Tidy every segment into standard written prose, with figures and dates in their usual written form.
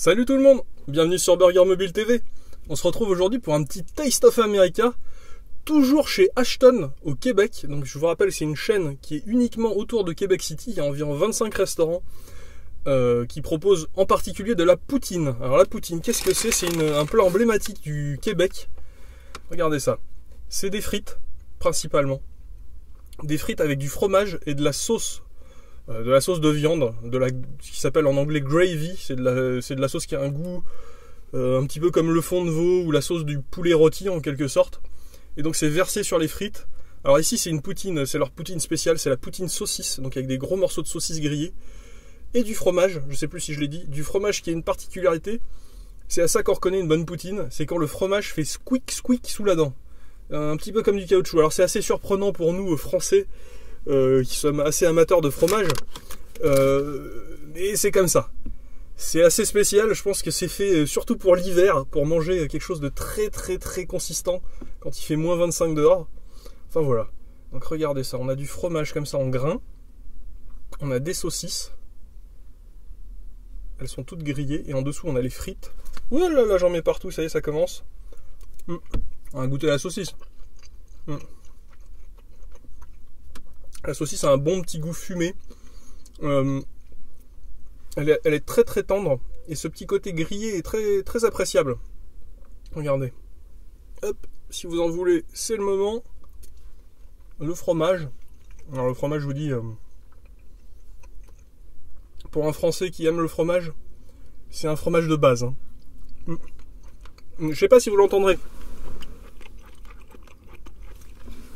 Salut tout le monde, bienvenue sur Burger Mobile TV. On se retrouve aujourd'hui pour un petit Taste of America, toujours chez Ashton au Québec. Donc je vous rappelle, c'est une chaîne qui est uniquement autour de Québec City. Il y a environ 25 restaurants qui proposent en particulier de la poutine. Alors la poutine, qu'est-ce que c'est? C'est un plat emblématique du Québec. Regardez ça, c'est des frites principalement. Des frites avec du fromage et de la sauce. De la sauce de viande, ce qui s'appelle en anglais gravy, c'est de la sauce qui a un goût un petit peu comme le fond de veau ou la sauce du poulet rôti en quelque sorte. Et donc c'est versé sur les frites. Alors ici c'est une poutine, c'est leur poutine spéciale, c'est la poutine saucisse, donc avec des gros morceaux de saucisse grillés. Et du fromage, je sais plus si je l'ai dit, du fromage qui a une particularité, c'est à ça qu'on reconnaît une bonne poutine, c'est quand le fromage fait squeak squeak sous la dent. Un petit peu comme du caoutchouc. Alors c'est assez surprenant pour nous Français, qui sommes assez amateurs de fromage, mais c'est comme ça. C'est assez spécial, je pense que c'est fait surtout pour l'hiver, pour manger quelque chose de très très très consistant quand il fait moins 25 dehors. Enfin voilà, donc regardez ça, on a du fromage comme ça en grains, on a des saucisses, elles sont toutes grillées, et en dessous on a les frites. Ouh là là, j'en mets partout, ça y est, ça commence. On va goûter la saucisse. La saucisse a un bon petit goût fumé. Elle est très très tendre. Et ce petit côté grillé est très très appréciable. Regardez. Hop, si vous en voulez, c'est le moment. Le fromage. Alors le fromage, je vous dis, pour un Français qui aime le fromage, c'est un fromage de base. Je sais pas si vous l'entendrez.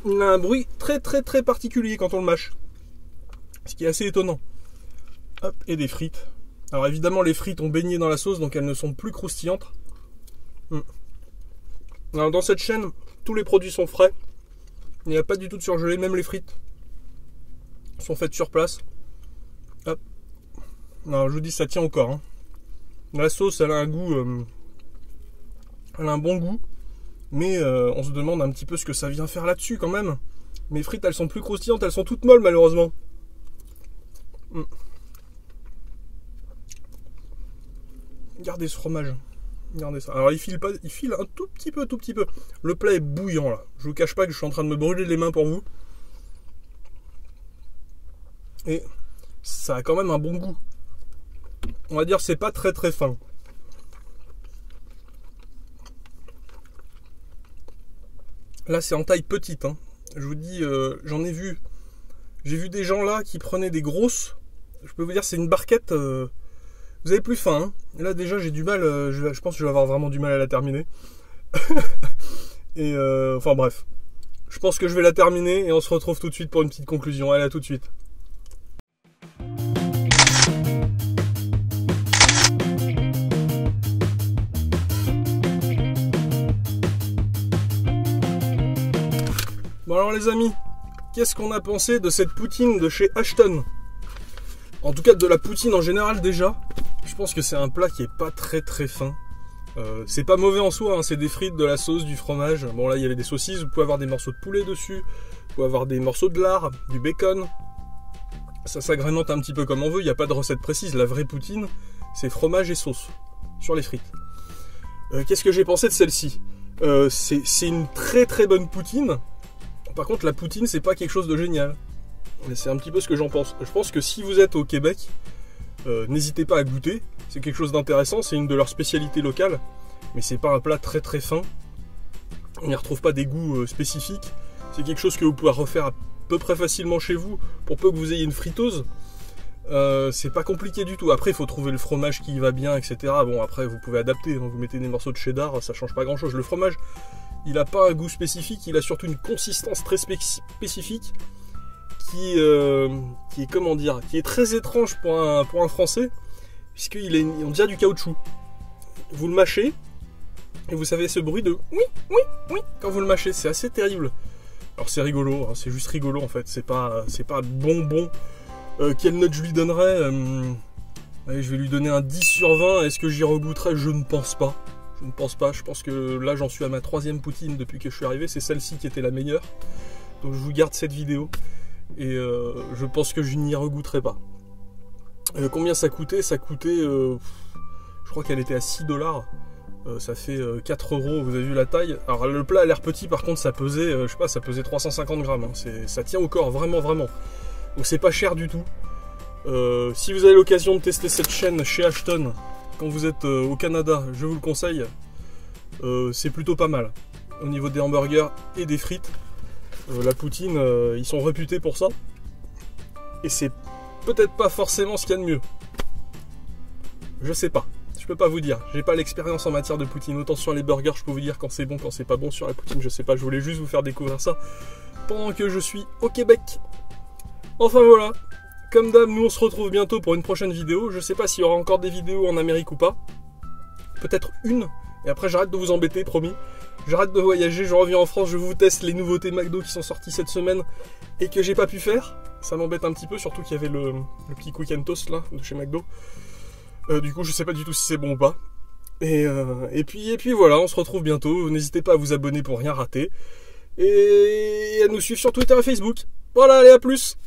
Il a un bruit très très très particulier quand on le mâche, ce qui est assez étonnant. Hop, et des frites. Alors évidemment les frites ont baigné dans la sauce, donc elles ne sont plus croustillantes. Alors dans cette chaîne, tous les produits sont frais. Il n'y a pas du tout de surgelé, même les frites sont faites sur place. Hop. Alors je vous dis, ça tient au corps. La sauce, elle a un goût, elle a un bon goût. Mais on se demande un petit peu ce que ça vient faire là-dessus quand même. Mes frites, elles sont plus croustillantes, elles sont toutes molles malheureusement. Regardez ce fromage. Regardez ça. Alors il file un tout petit peu. Le plat est bouillant là. Je vous cache pas que je suis en train de me brûler les mains pour vous. Et ça a quand même un bon goût. On va dire c'est pas très très fin. Là c'est en taille petite, Je vous dis, j'en ai vu. J'ai vu des gens là qui prenaient des grosses. Je peux vous dire, c'est une barquette. Vous avez plus faim. Là déjà j'ai du mal. Je pense que je vais avoir vraiment du mal à la terminer. Et enfin bref. Je pense que je vais la terminer et on se retrouve tout de suite pour une petite conclusion. Allez, à tout de suite. Bon alors les amis, qu'est-ce qu'on a pensé de cette poutine de chez Ashton? En tout cas de la poutine en général déjà. Je pense que c'est un plat qui est pas très très fin. C'est pas mauvais en soi, c'est des frites, de la sauce, du fromage. Bon là il y avait des saucisses, vous pouvez avoir des morceaux de poulet dessus. Vous pouvez avoir des morceaux de lard, du bacon. Ça s'agrémente un petit peu comme on veut, il n'y a pas de recette précise. La vraie poutine, c'est fromage et sauce sur les frites. Qu'est-ce que j'ai pensé de celle-ci? C'est une très très bonne poutine. Par contre, la poutine, c'est pas quelque chose de génial. C'est un petit peu ce que j'en pense. Je pense que si vous êtes au Québec, n'hésitez pas à goûter. C'est quelque chose d'intéressant, c'est une de leurs spécialités locales. Mais c'est pas un plat très très fin. On n'y retrouve pas des goûts spécifiques. C'est quelque chose que vous pouvez refaire à peu près facilement chez vous, pour peu que vous ayez une friteuse. C'est pas compliqué du tout. Après, il faut trouver le fromage qui va bien, etc. Bon, après, vous pouvez adapter. Vous mettez des morceaux de cheddar, ça change pas grand-chose. Le fromage, il n'a pas un goût spécifique, il a surtout une consistance très spécifique qui est, comment dire, qui est très étrange pour un Français, puisqu'on dirait du caoutchouc. Vous le mâchez, et vous savez ce bruit de oui, quand vous le mâchez, c'est assez terrible. Alors c'est rigolo, c'est juste rigolo en fait, c'est pas bonbon. Quelle note je lui donnerais? Allez, je vais lui donner un 10 sur 20, est-ce que j'y regoûterai? Je ne pense pas. Je pense que là j'en suis à ma 3e poutine depuis que je suis arrivé, c'est celle-ci qui était la meilleure. Donc je vous garde cette vidéo et je pense que je n'y regoûterai pas. Combien ça coûtait? Ça coûtait, Je crois qu'elle était à 6 $. Ça fait 4 €, vous avez vu la taille. Alors le plat a l'air petit, par contre ça pesait, je sais pas, ça pesait 350 grammes. Hein. Ça tient au corps, vraiment, vraiment. Donc c'est pas cher du tout. Si vous avez l'occasion de tester cette chaîne chez Ashton, quand vous êtes au Canada, je vous le conseille. C'est plutôt pas mal. Au niveau des hamburgers et des frites. La poutine, ils sont réputés pour ça. Et c'est peut-être pas forcément ce qu'il y a de mieux. Je sais pas. Je peux pas vous dire. J'ai pas l'expérience en matière de poutine. Autant sur les burgers, je peux vous dire quand c'est bon, quand c'est pas bon. Sur la poutine, je sais pas. Je voulais juste vous faire découvrir ça pendant que je suis au Québec. Enfin voilà. Comme d'hab, nous on se retrouve bientôt pour une prochaine vidéo. Je sais pas s'il y aura encore des vidéos en Amérique ou pas. Peut-être une. Et après j'arrête de vous embêter, promis. J'arrête de voyager, je reviens en France, je vous teste les nouveautés McDo qui sont sorties cette semaine et que j'ai pas pu faire. Ça m'embête un petit peu, surtout qu'il y avait le petit quick and toast là, de chez McDo. Du coup, je sais pas du tout si c'est bon ou pas. Et puis voilà, on se retrouve bientôt. N'hésitez pas à vous abonner pour rien rater. Et à nous suivre sur Twitter et Facebook. Voilà, allez, à plus!